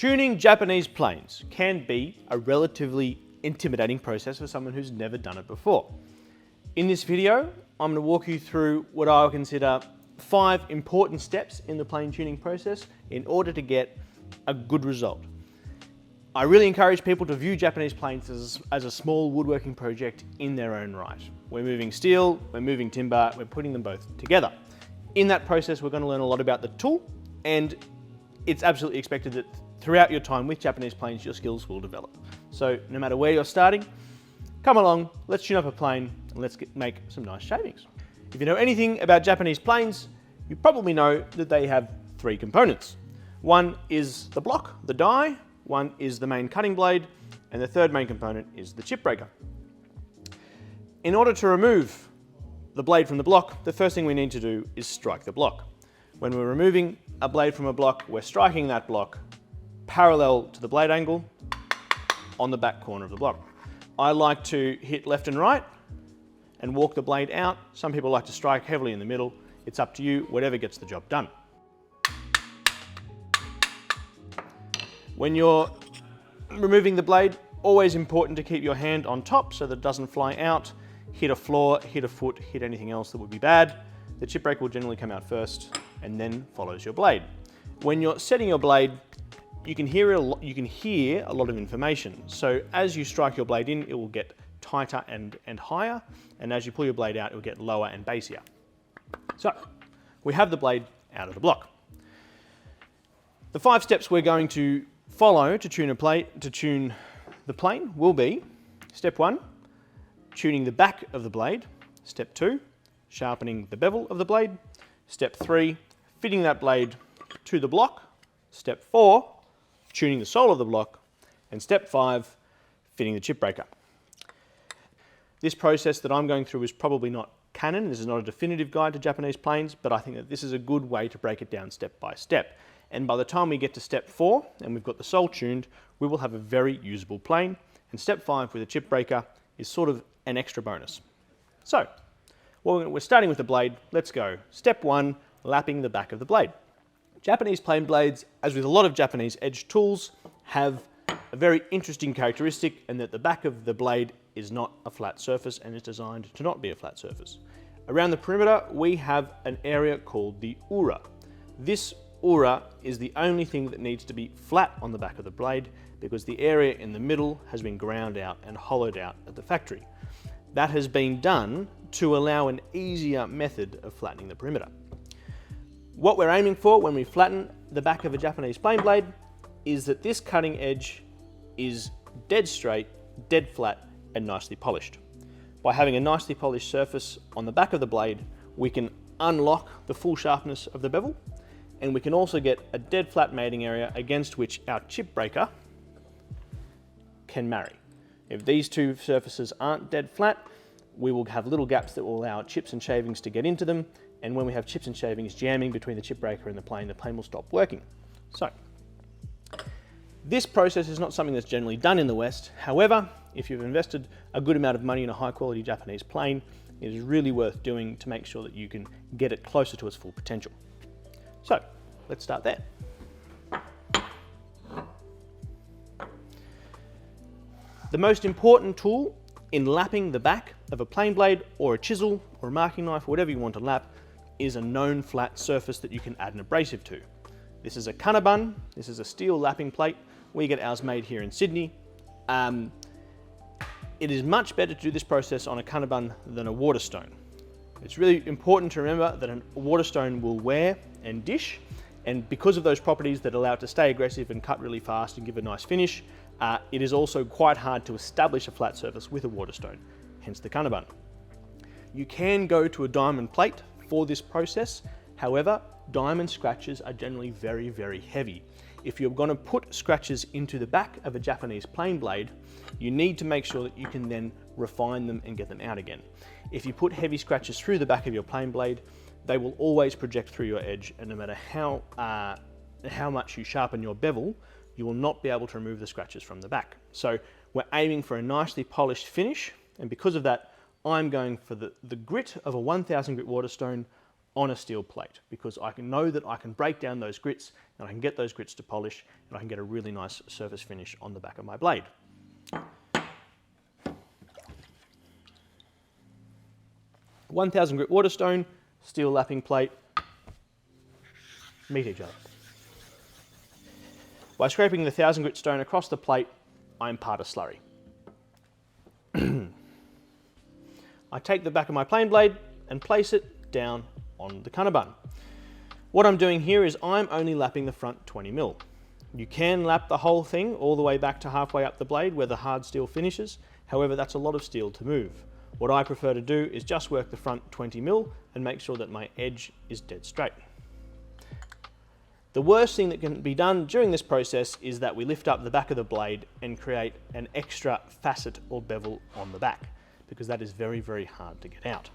Tuning Japanese planes can be a relatively intimidating process for someone who's never done it before. In this video, I'm going to walk you through what I would consider 5 important steps in the plane tuning process in order to get a good result. I really encourage people to view Japanese planes as a small woodworking project in their own right. We're moving steel, we're moving timber, we're putting them both together. In that process, we're going to learn a lot about the tool, and it's absolutely expected that throughout your time with Japanese planes, your skills will develop. So no matter where you're starting, come along, let's tune up a plane, and let's make some nice shavings. If you know anything about Japanese planes, you probably know that they have 3 components. One is the block, the die, one is the main cutting blade, and the third main component is the chip breaker. In order to remove the blade from the block, the first thing we need to do is strike the block. When we're removing a blade from a block, we're striking that block parallel to the blade angle on the back corner of the block. I like to hit left and right and walk the blade out. Some people like to strike heavily in the middle. It's up to you, whatever gets the job done. When you're removing the blade, always important to keep your hand on top so that it doesn't fly out, hit a floor, hit a foot, hit anything else that would be bad. The chip breaker will generally come out first and then follows your blade. When you're setting your blade, you can hear a lot of information. So as you strike your blade in, it will get tighter and higher, and as you pull your blade out, it will get lower and bassier. So we have the blade out of the block. The 5 steps we're going to follow to tune the plane will be: step 1, tuning the back of the blade; step 2, sharpening the bevel of the blade; step 3, fitting that blade to the block; step 4, tuning the sole of the block; and step 5, fitting the chip breaker. This process that I'm going through is probably not canon. This is not a definitive guide to Japanese planes, but I think that this is a good way to break it down step by step. And by the time we get to step 4 and we've got the sole tuned, we will have a very usable plane. And step 5 with a chip breaker is sort of an extra bonus. So, we're starting with the blade. Let's go. Step 1, lapping the back of the blade. Japanese plane blades, as with a lot of Japanese edge tools, have a very interesting characteristic, in that the back of the blade is not a flat surface and is designed to not be a flat surface. Around the perimeter, we have an area called the ura. This ura is the only thing that needs to be flat on the back of the blade, because the area in the middle has been ground out and hollowed out at the factory. That has been done to allow an easier method of flattening the perimeter. What we're aiming for when we flatten the back of a Japanese plane blade is that this cutting edge is dead straight, dead flat, and nicely polished. By having a nicely polished surface on the back of the blade, we can unlock the full sharpness of the bevel, and we can also get a dead flat mating area against which our chip breaker can marry. If these two surfaces aren't dead flat, we will have little gaps that will allow chips and shavings to get into them, and when we have chips and shavings jamming between the chip breaker and the plane will stop working. So, this process is not something that's generally done in the West. However, if you've invested a good amount of money in a high quality Japanese plane, it is really worth doing to make sure that you can get it closer to its full potential. So, let's start there. The most important tool in lapping the back of a plane blade or a chisel or a marking knife, or whatever you want to lap, is a known flat surface that you can add an abrasive to. This is a Kanaban. This is a steel lapping plate. We get ours made here in Sydney. It is much better to do this process on a Kanaban than a water stone. It's really important to remember that a water stone will wear and dish, and because of those properties that allow it to stay aggressive and cut really fast and give a nice finish, it is also quite hard to establish a flat surface with a water stone, hence the Kanaban. You can go to a diamond plate for this process. However, diamond scratches are generally very, very heavy. If you're going to put scratches into the back of a Japanese plane blade, you need to make sure that you can then refine them and get them out again. If you put heavy scratches through the back of your plane blade, they will always project through your edge, and no matter how much you sharpen your bevel, you will not be able to remove the scratches from the back. So we're aiming for a nicely polished finish, and because of that, I'm going for the grit of a 1000 grit water stone on a steel plate, because I can know that I can break down those grits and I can get those grits to polish and I can get a really nice surface finish on the back of my blade. 1000 grit Waterstone, steel lapping plate, meet each other. By scraping the 1000 grit stone across the plate, I impart a slurry. I take the back of my plane blade and place it down on the Kanaban. What I'm doing here is I'm only lapping the front 20 mil. You can lap the whole thing all the way back to halfway up the blade where the hard steel finishes. However, that's a lot of steel to move. What I prefer to do is just work the front 20 mil and make sure that my edge is dead straight. The worst thing that can be done during this process is that we lift up the back of the blade and create an extra facet or bevel on the back, because that is very, very hard to get out.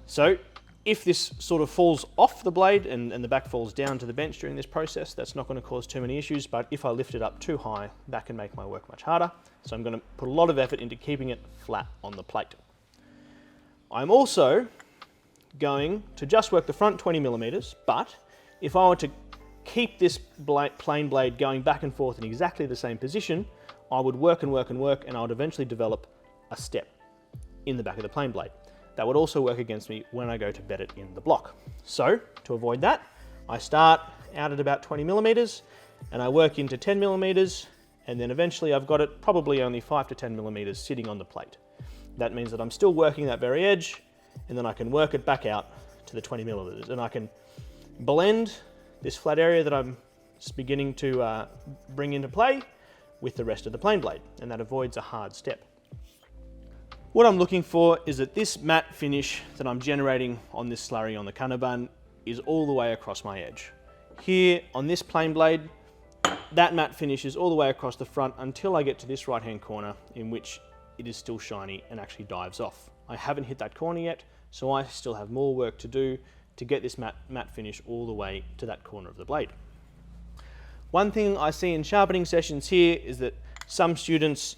So if this sort of falls off the blade and the back falls down to the bench during this process, that's not going to cause too many issues, but if I lift it up too high, that can make my work much harder. So I'm going to put a lot of effort into keeping it flat on the plate. I'm also going to just work the front 20 millimeters, but if I were to keep this plane blade going back and forth in exactly the same position, I would work and work and work, and I would eventually develop a step in the back of the plane blade. That would also work against me when I go to bed it in the block. So to avoid that, I start out at about 20 millimeters and I work into 10 millimeters, and then eventually I've got it probably only 5 to 10 millimeters sitting on the plate. That means that I'm still working that very edge, and then I can work it back out to the 20 millimeters, and I can blend this flat area that I'm just beginning to bring into play with the rest of the plane blade, and that avoids a hard step. What I'm looking for is that this matte finish that I'm generating on this slurry on the Kanaban is all the way across my edge. Here on this plane blade, that matte finish is all the way across the front until I get to this right hand corner, in which it is still shiny and actually dives off. I haven't hit that corner yet, so I still have more work to do to get this matte finish all the way to that corner of the blade. One thing I see in sharpening sessions here is that some students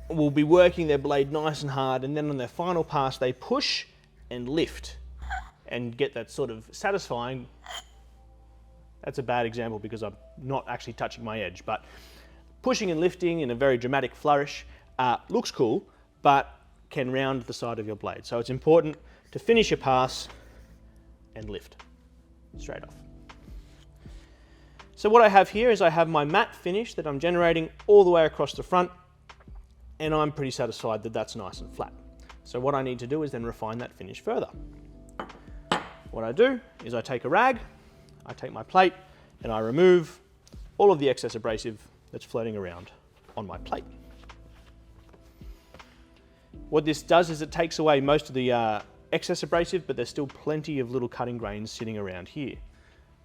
will be working their blade nice and hard, and then on their final pass they push and lift and get that sort of satisfying. That's a bad example because I'm not actually touching my edge, but pushing and lifting in a very dramatic flourish looks cool, but can round the side of your blade. So it's important to finish your pass and lift straight off. So what I have here is I have my matte finish that I'm generating all the way across the front, and I'm pretty satisfied that that's nice and flat. So what I need to do is then refine that finish further. What I do is I take a rag, I take my plate, and I remove all of the excess abrasive that's floating around on my plate. What this does is it takes away most of the excess abrasive, but there's still plenty of little cutting grains sitting around here.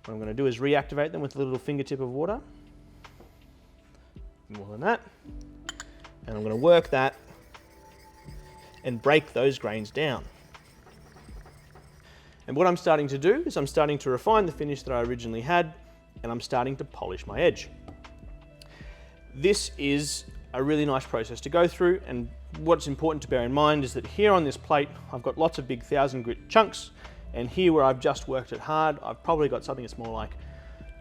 What I'm going to do is reactivate them with a little fingertip of water. More than that. And I'm going to work that and break those grains down. And what I'm starting to do is I'm starting to refine the finish that I originally had, and I'm starting to polish my edge. This is a really nice process to go through, and what's important to bear in mind is that here on this plate I've got lots of big 1000 grit chunks, and here where I've just worked it hard I've probably got something that's more like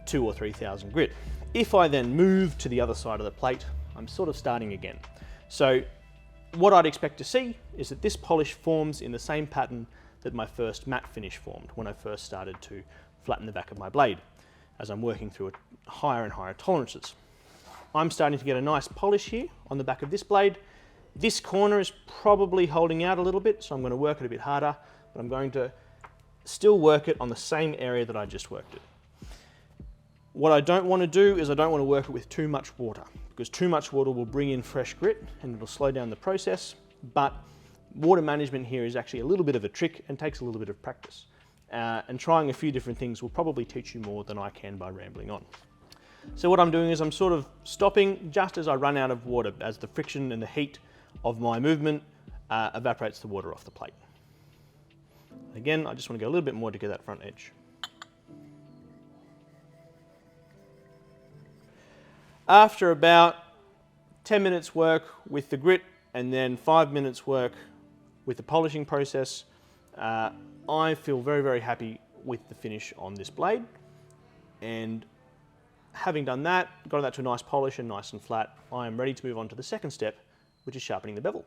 2,000 or 3,000 grit. If I then move to the other side of the plate, I'm sort of starting again. So what I'd expect to see is that this polish forms in the same pattern that my first matte finish formed when I first started to flatten the back of my blade, as I'm working through higher and higher tolerances. I'm starting to get a nice polish here on the back of this blade. This corner is probably holding out a little bit, so I'm going to work it a bit harder, but I'm going to still work it on the same area that I just worked it. What I don't want to do is I don't want to work it with too much water, because too much water will bring in fresh grit and it'll slow down the process, but water management here is actually a little bit of a trick and takes a little bit of practice. And trying a few different things will probably teach you more than I can by rambling on. So what I'm doing is I'm sort of stopping just as I run out of water, as the friction and the heat of my movement evaporates the water off the plate. Again, I just want to go a little bit more to get that front edge. After about 10 minutes work with the grit and then 5 minutes work with the polishing process, I feel very, very happy with the finish on this blade. And having done that, gotten that to a nice polish and nice and flat, I am ready to move on to the second step, which is sharpening the bevel.